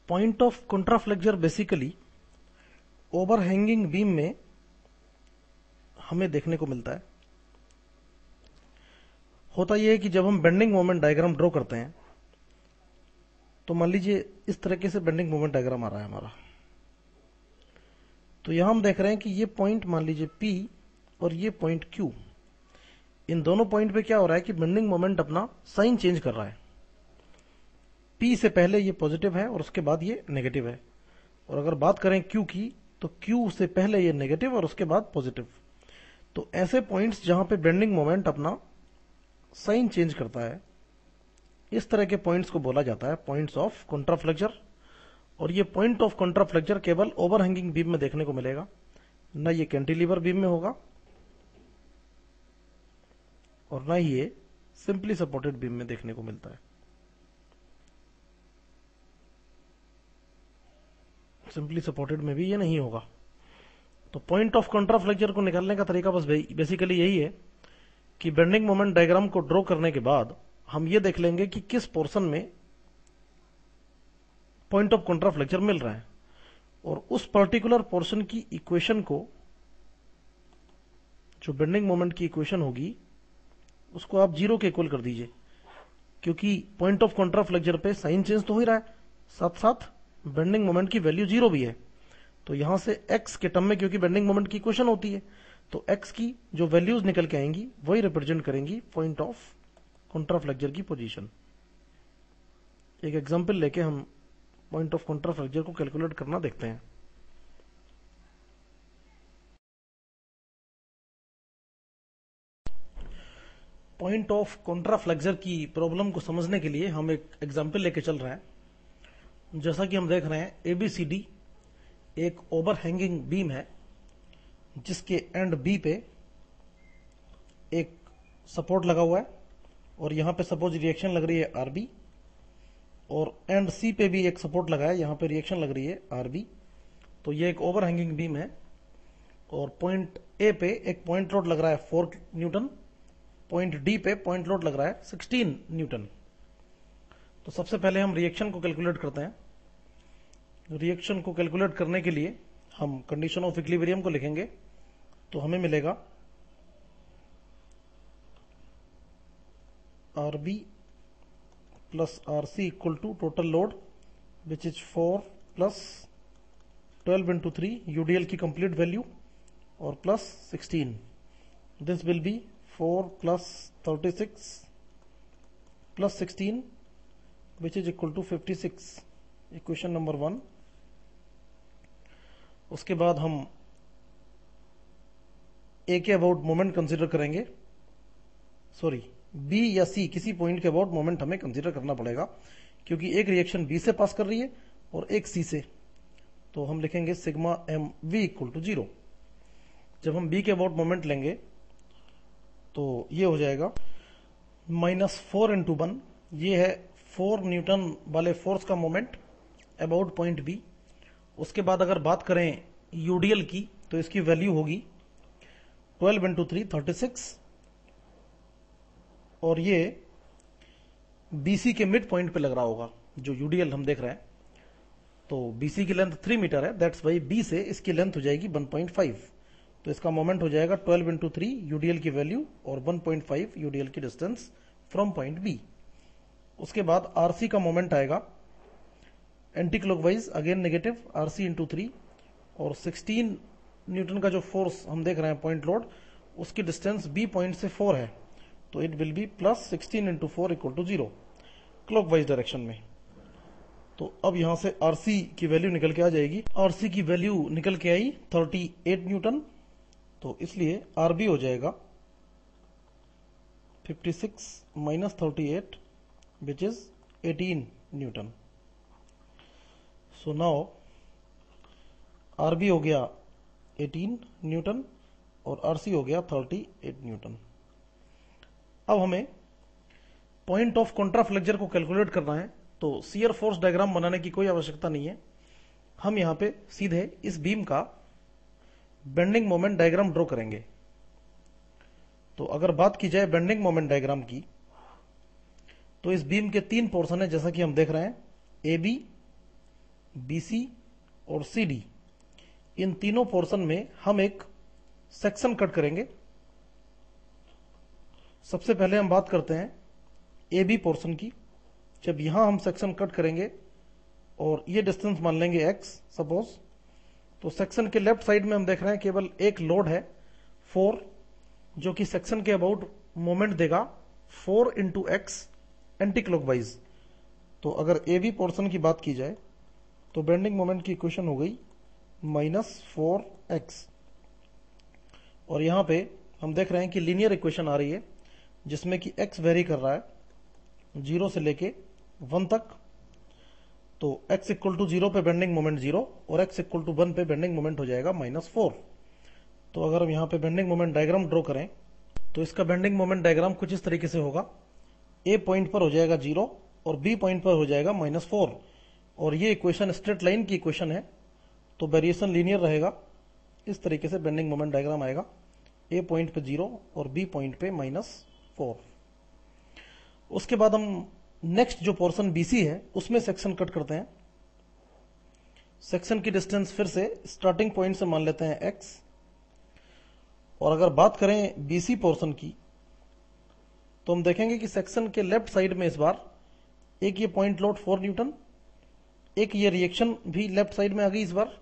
Point of contraflexure basically overhanging beam में हमें देखने को मिलता है। होता यह है कि जब हम बेंडिंग मोमेंट डायग्राम ड्रॉ करते हैं तो मान लीजिए इस तरीके से बेंडिंग मोमेंट डायग्राम आ रहा है हमारा। तो यहां हम देख रहे हैं कि ये पॉइंट मान लीजिए P और ये पॉइंट Q, इन दोनों पॉइंट पे क्या हो रहा है कि बेंडिंग मोमेंट अपना साइन चेंज कर रहा है। P से पहले ये पॉजिटिव है और उसके बाद ये नेगेटिव है, और अगर बात करें Q की तो Q से पहले ये नेगेटिव और उसके बाद पॉजिटिव। तो ऐसे पॉइंट्स जहां पे बेंडिंग मोमेंट अपना साइन चेंज करता है, इस तरह के पॉइंट्स को बोला जाता है पॉइंट्स ऑफ कंट्राफ्लेक्चर। और ये पॉइंट ऑफ कंट्राफ्लेक्चर केवल ओवरहैंगिंग बीम में देखने को मिलेगा, न ये कैंटिलीवर बीम में होगा और न ही ये सिंपली सपोर्टेड बीम में देखने को मिलता है। सिंपली सपोर्टेड में भी ये नहीं होगा। तो पॉइंट ऑफ कंट्राफ्लेक्चर को निकालने का तरीका बस बेसिकली यही है कि बेंडिंग मोमेंट डायग्राम को ड्रॉ करने के बाद हम ये देख लेंगे कि किस पोर्शन में पॉइंट ऑफ कंट्राफ्लेक्चर मिल रहा है, और उस पर्टिकुलर पोर्शन की इक्वेशन को, जो बेंडिंग मोमेंट की इक्वेशन होगी, उसको आप 0 के इक्वल कर दीजिए, क्योंकि पॉइंट ऑफ कंट्राफ्लेक्चर पे साइन चेंज तो हो ही रहा है, साथ साथ बेंडिंग मोमेंट की वैल्यू 0 भी है। तो यहां से x के टर्म में, क्योंकि बेंडिंग मोमेंट की इक्वेशन होती है, तो x की जो वैल्यूज निकल के आएंगी वही रिप्रेजेंट करेंगी पॉइंट ऑफ कंट्राफ्लेक्चर की पोजीशन। एक एग्जांपल लेके हम पॉइंट ऑफ कंट्राफ्लेक्चर को कैलकुलेट करना देखते हैं। पॉइंट ऑफ कंट्राफ्लेक्चर की प्रॉब्लम को समझने के लिए हम एक एग्जांपल लेके चल रहे हैं। जैसा कि हम देख रहे हैं, ABCD एक ओवरहैंगिंग बीम है जिसके एंड B पे एक सपोर्ट लगा हुआ है, और यहां पे सपोज रिएक्शन लग रही है RB, और एंड C पे भी एक सपोर्ट लगा है, यहां पे रिएक्शन लग रही है RB। तो ये एक ओवरहैंगिंग बीम है, और पॉइंट A पे एक पॉइंट लोड लग रहा है 4 न्यूटन, पॉइंट D पे पॉइंट लोड लग रहा है 16 न्यूटन। तो सबसे पहले हम रिएक्शन को कैलकुलेट करते हैं। रिएक्शन को कैलकुलेट करने के लिए हम कंडीशन ऑफ इक्विलिब्रियम को लिखेंगे। तो हमें मिलेगा RB plus RC equal to total load which is 4 plus 12 into 3 UDL की कंप्लीट वैल्यू और plus 16। This will be 4 plus 36 plus 16 which is equal to 56, equation number 1। उसके बाद हम A के अबाउट मोमेंट कंसीडर करेंगे, सॉरी B या C किसी point के अबाउट मोमेंट हमें कंसीडर करना पड़ेगा, क्योंकि एक रिएक्शन B से पास कर रही है और एक C से। तो हम लिखेंगे सिग्मा MV इक्वल टू 0। जब हम B के अबाउट मोमेंट लेंगे तो ये हो जाएगा -4 इंटू 1, ये है 4 न्यूटन वाले फोर्स का मोमेंट अबाउट पॉइंट B। उसके बाद अगर बात करें UDL की तो इसकी वैल्यू होगी 12 इंटू 3 36, और ये BC के मिड पॉइंट पे लग रहा होगा जो UDL हम देख रहे हैं। तो BC की लेंथ 3 मीटर है, दैट्स वाई B से इसकी लेंथ हो जाएगी 1.5। तो इसका मोमेंट हो जाएगा 12 इंटू 3 UDL की वैल्यू और 1.5 UDL की डिस्टेंस फ्रॉम पॉइंट B। उसके बाद RC का मोमेंट आएगा anti clockwise, again negative, RC into 3, और 16 न्यूटन का जो फोर्स हम देख रहे हैं पॉइंट लोड, उसकी डिस्टेंस B पॉइंट से 4 है, तो it will be plus 16 into 4 equal to 0 clockwise direction में। तो अब यहां से RC की वैल्यू निकल के आ जाएगी। RC की वैल्यू निकल के आई 38 न्यूटन, तो इसलिए RB हो जाएगा 56 minus 38 which is 18 Newton. So now RB हो गया 18 न्यूटन और RC हो गया 38 न्यूटन। अब हमें पॉइंट ऑफ कंट्राफ्लेक्चर को कैलकुलेट करना है, तो शियर फोर्स डायग्राम बनाने की कोई आवश्यकता नहीं है। हम यहां पे सीधे इस बीम का बेंडिंग मोमेंट डायग्राम ड्रॉ करेंगे। तो अगर बात की जाए बेंडिंग मोमेंट डायग्राम की, तो इस बीम के 3 पोर्शन है, जैसा कि हम देख रहे हैं AB, BC और CD, इन तीनों पोर्शन में हम एक सेक्शन कट करेंगे। सबसे पहले हम बात करते हैं AB पोर्शन की। जब यहां हम सेक्शन कट करेंगे और ये डिस्टेंस मान लेंगे x सपोज, तो सेक्शन के लेफ्ट साइड में हम देख रहे हैं केवल एक लोड है 4, जो कि सेक्शन के अबाउट मोमेंट देगा 4 इंटू एक्स एंटी क्लॉकवाइज। तो अगर AB पोर्शन की बात की जाए तो बेंडिंग मोमेंट की इक्वेशन हो गई -4x, और यहां पे हम देख रहे हैं कि लीनियर इक्वेशन आ रही है जिसमें कि x वेरी कर रहा है 0 से लेके 1 तक। तो x इक्वल टू 0 पे बेंडिंग मोमेंट 0 और x इक्वल टू 1 पे बेंडिंग मोमेंट हो जाएगा -4। तो अगर हम यहां पे बेंडिंग मोमेंट डायग्राम ड्रॉ करें तो इसका बेंडिंग मोमेंट डायग्राम कुछ इस तरीके से होगा। A पॉइंट पर हो जाएगा 0 और B पॉइंट पर हो जाएगा -4, और ये इक्वेशन स्ट्रेट लाइन की इक्वेशन है, तो वेरिएशन लीनियर रहेगा। इस तरीके से बेंडिंग मोमेंट डायग्राम आएगा, A पॉइंट पे 0 और B पॉइंट पे -4। उसके बाद हम नेक्स्ट जो पोर्शन BC है उसमें सेक्शन कट करते हैं। सेक्शन की डिस्टेंस फिर से स्टार्टिंग पॉइंट से मान लेते हैं x, और अगर बात करें BC पोर्शन की तो हम देखेंगे कि सेक्शन के लेफ्ट साइड में इस बार एक ये पॉइंट लोड 4 न्यूटन, एक ये रिएक्शन भी लेफ्ट साइड में आ गई इस बार,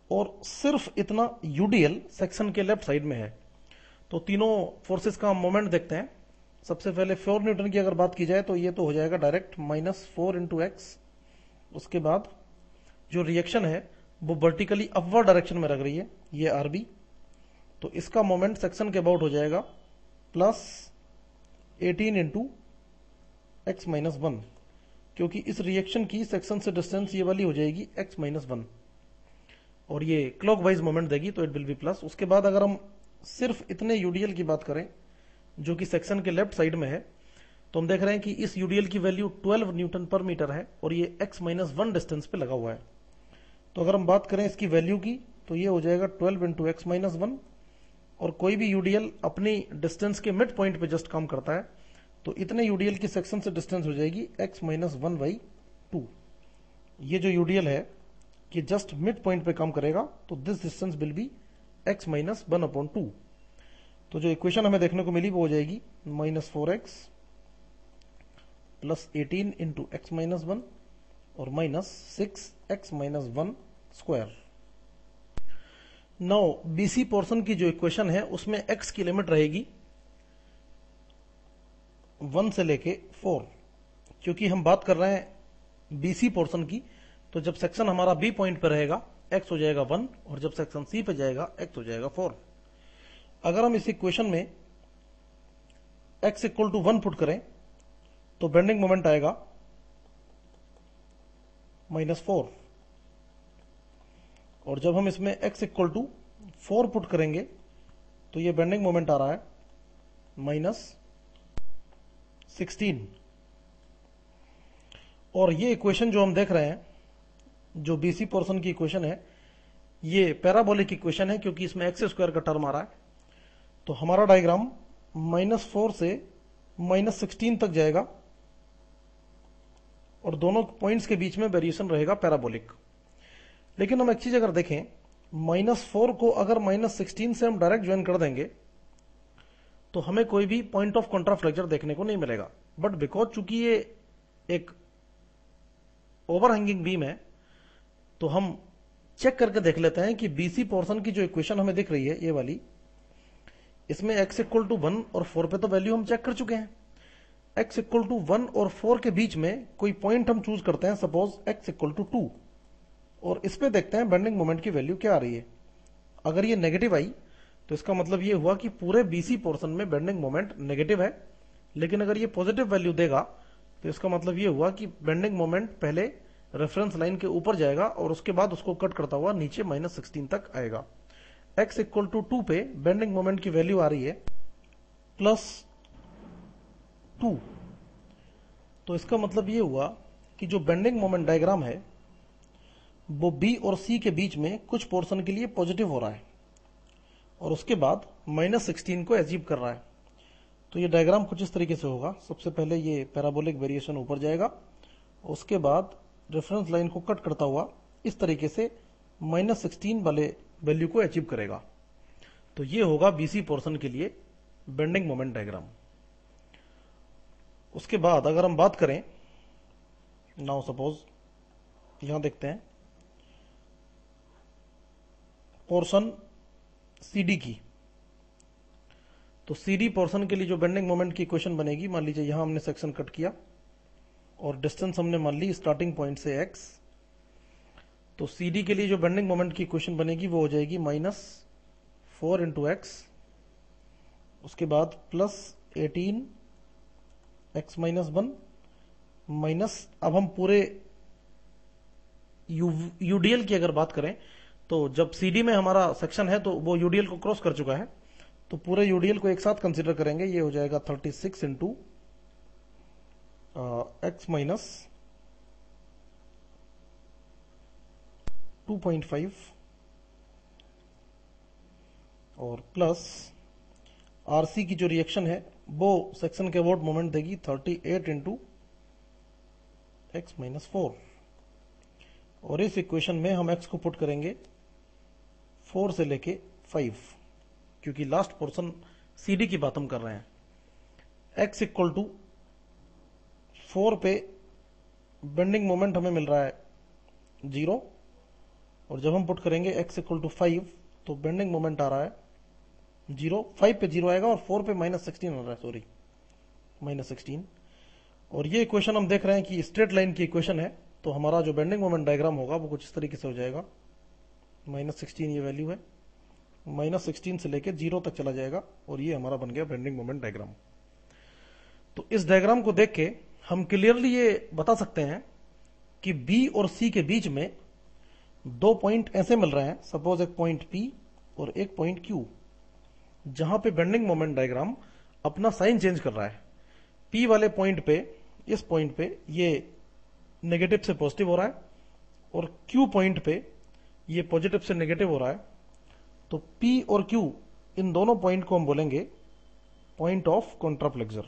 और सिर्फ इतना यूडीएल सेक्शन के लेफ्ट साइड में है। तो तीनों फोर्सेस का हम मोमेंट देखते हैं। सबसे पहले 4 न्यूटन की अगर बात की जाए तो ये तो हो जाएगा डायरेक्ट -4 इंटू एक्स। उसके बाद जो रिएक्शन है वो वर्टिकली अपवर्ड डायरेक्शन में लग रही है, ये RB, तो इसका मोमेंट सेक्शन के अबाउट हो जाएगा +18 इंटू x -1, क्योंकि इस रिएक्शन की सेक्शन से डिस्टेंस ये वाली हो जाएगी x -1, और ये क्लॉकवाइज मोमेंट देगी तो इट विल बी प्लस। उसके बाद अगर हम सिर्फ इतने यूडीएल की बात करें जो कि सेक्शन के लेफ्ट साइड में है, तो हम देख रहे हैं कि इस यूडीएल की वैल्यू 12 न्यूटन पर मीटर है और ये x -1 डिस्टेंस पे लगा हुआ है। तो अगर हम बात करें इसकी वैल्यू की तो ये हो जाएगा 12 इंटू x -1, और कोई भी यूडीएल अपनी डिस्टेंस के मिड पॉइंट पे जस्ट काम करता है, तो इतने यूडीएल की सेक्शन से डिस्टेंस हो जाएगी x -1/2। ये जो यूडीएल है कि जस्ट मिड पॉइंट पे काम करेगा, तो this distance will be x -1/2। तो जो इक्वेशन हमें देखने को मिली वो हो जाएगी -4x + 18 इंटू x -1 और -6x -1 square. Now BC portion की जो इक्वेशन है उसमें x की लिमिट रहेगी 1 से लेके 4। क्योंकि हम बात कर रहे हैं BC पोर्शन की, तो जब सेक्शन हमारा B पॉइंट पर रहेगा x हो जाएगा 1, और जब सेक्शन C पे जाएगा x हो जाएगा 4। अगर हम इस इक्वेशन में x इक्वल टू 1 पुट करें तो बेंडिंग मोमेंट आएगा -4, और जब हम इसमें x इक्वल टू 4 पुट करेंगे तो ये बेंडिंग मोमेंट आ रहा है -16। और ये इक्वेशन जो हम देख रहे हैं, जो BC पोर्शन की इक्वेशन है, ये पैराबोलिक इक्वेशन है क्योंकि इसमें x² का टर्म आ रहा है। तो हमारा डायग्राम -4 से -16 तक जाएगा, और दोनों पॉइंट्स के बीच में वेरिएशन रहेगा पैराबोलिक। लेकिन हम एक चीज अगर देखें, -4 को अगर -16 से हम डायरेक्ट ज्वाइन कर देंगे तो हमें कोई भी पॉइंट ऑफ कॉन्ट्राफ्लेक्चर देखने को नहीं मिलेगा। बट बिकॉज चूंकि ये एक ओवरहैंगिंग बीम है, तो हम चेक करके देख लेते हैं कि BC पोर्शन की जो इक्वेशन हमें दिख रही है ये वाली, इसमें x इक्वल टू 1 और 4 पे तो वैल्यू हम चेक कर चुके हैं। x इक्वल टू 1 और 4 के बीच में कोई पॉइंट हम चूज करते हैं, सपोज x इक्वल टू 2, और इस पे देखते हैं बेंडिंग मोमेंट की वैल्यू क्या आ रही है। अगर ये नेगेटिव आई तो इसका मतलब ये हुआ कि पूरे BC पोर्शन में बेंडिंग मोमेंट नेगेटिव है। लेकिन अगर ये पॉजिटिव वैल्यू देगा तो इसका मतलब ये हुआ कि बेंडिंग मोमेंट पहले रेफरेंस लाइन के ऊपर जाएगा और उसके बाद उसको कट करता हुआ नीचे -16 तक आएगा। x इक्वल टू 2 पे बेंडिंग मोमेंट की वैल्यू आ रही है +2। तो इसका मतलब ये हुआ कि जो बेंडिंग मोमेंट डायग्राम है वो B और C के बीच में कुछ पोर्शन के लिए पॉजिटिव हो रहा है, और उसके बाद -16 को अचीव कर रहा है। तो ये डायग्राम कुछ इस तरीके से होगा। सबसे पहले ये पैराबोलिक वेरिएशन ऊपर जाएगा, उसके बाद रेफरेंस लाइन को कट करता हुआ इस तरीके से -16 वाले वैल्यू को अचीव करेगा। तो ये होगा बीसी पोर्शन के लिए बेंडिंग मोमेंट डायग्राम। उसके बाद अगर हम बात करें, नाउ सपोज यहां देखते हैं पोर्शन सीडी की, तो सीडी पोर्शन के लिए जो बेंडिंग मोमेंट की इक्वेशन बनेगी, मान लीजिए यहां हमने सेक्शन कट किया और डिस्टेंस हमने मान ली स्टार्टिंग पॉइंट से x, तो सीडी के लिए जो बेंडिंग मोमेंट की इक्वेशन बनेगी वो हो जाएगी -4 इंटू एक्स, उसके बाद +18 x - 1 माइनस, अब हम पूरे यूडीएल की अगर बात करें तो जब सीडी में हमारा सेक्शन है तो वो यूडीएल को क्रॉस कर चुका है, तो पूरे यूडीएल को एक साथ कंसीडर करेंगे। ये हो जाएगा 36 इंटू x - 2.5 और प्लस आरसी की जो रिएक्शन है वो सेक्शन के वोट मोमेंट देगी 38 इंटू x - 4, और इस इक्वेशन में हम x को पुट करेंगे 4 से लेके 5, क्योंकि लास्ट पोर्शन सीडी की बात हम कर रहे हैं। x इक्वल टू 4 पे बेंडिंग मोमेंट हमें मिल रहा है 0, और जब हम पुट करेंगे x इक्वल टू 5 तो बेंडिंग मोमेंट आ रहा है 0, 5 पे 0 आएगा और 4 पे -16 हो रहा है, सॉरी -16। और ये इक्वेशन हम देख रहे हैं कि स्ट्रेट लाइन की इक्वेशन है, तो हमारा जो बेंडिंग मोमेंट डायग्राम होगा वो कुछ इस तरीके से हो जाएगा। -16 ये वैल्यू है, -16 से लेके 0 तक चला जाएगा, और ये हमारा बन गया बेंडिंग मोमेंट डायग्राम। तो इस डायग्राम को देख के हम क्लियरली ये बता सकते हैं कि बी और सी के बीच में दो पॉइंट ऐसे मिल रहे हैं, सपोज एक पॉइंट पी और एक पॉइंट क्यू, जहां पे बेंडिंग मोमेंट डायग्राम अपना साइन चेंज कर रहा है। पी वाले पॉइंट पे, इस पॉइंट पे ये नेगेटिव से पॉजिटिव हो रहा है, और क्यू पॉइंट पे ये पॉजिटिव से नेगेटिव हो रहा है। तो पी और क्यू, इन दोनों पॉइंट को हम बोलेंगे पॉइंट ऑफ कॉन्ट्राफ्लेक्सर।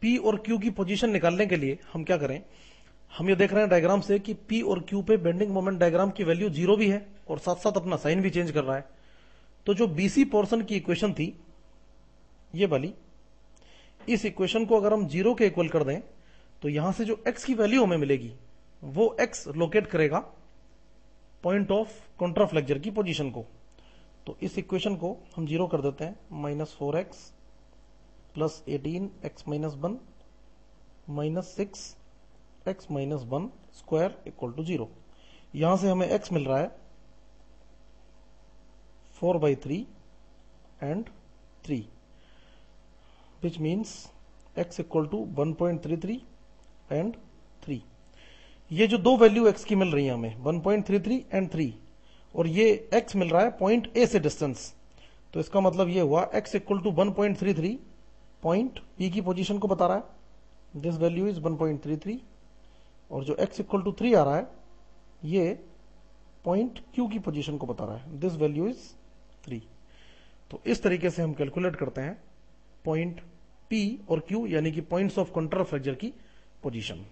पी और क्यू की पोजीशन निकालने के लिए हम क्या करें, हम ये देख रहे हैं डायग्राम से कि पी और क्यू पे बेंडिंग मोमेंट डायग्राम की वैल्यू 0 भी है और साथ साथ अपना साइन भी चेंज कर रहा है। तो जो बीसी पोर्शन की इक्वेशन थी ये वाली, इस इक्वेशन को अगर हम 0 के इक्वल कर दें तो यहां से जो x की वैल्यू हमें मिलेगी वो x लोकेट करेगा पॉइंट ऑफ कॉन्ट्राफ्लेक्सर की पोजीशन को। तो इस इक्वेशन को हम 0 कर देते हैं, -4x + 18 x - 1 -6 x - 1 square equal to 0। यहां से हमें x मिल रहा है 4/3 and 3, which means x equal to 1.33 and 3। ये जो दो वैल्यू x की मिल रही है हमें 1.33 and 3, और ये x मिल रहा है पॉइंट A से डिस्टेंस, तो इसका मतलब ये हुआ x equal to 1.33 point P की पोजीशन को बता रहा है, दिस वैल्यू इज 1.33, और जो x इक्वल टू 3 आ रहा है ये पॉइंट Q की पोजीशन को बता रहा है, दिस वैल्यू इज 3। तो इस तरीके से हम कैलकुलेट करते हैं पॉइंट P और Q यानी कि पॉइंट्स ऑफ कॉन्ट्राफ्लेक्सर की पोजीशन।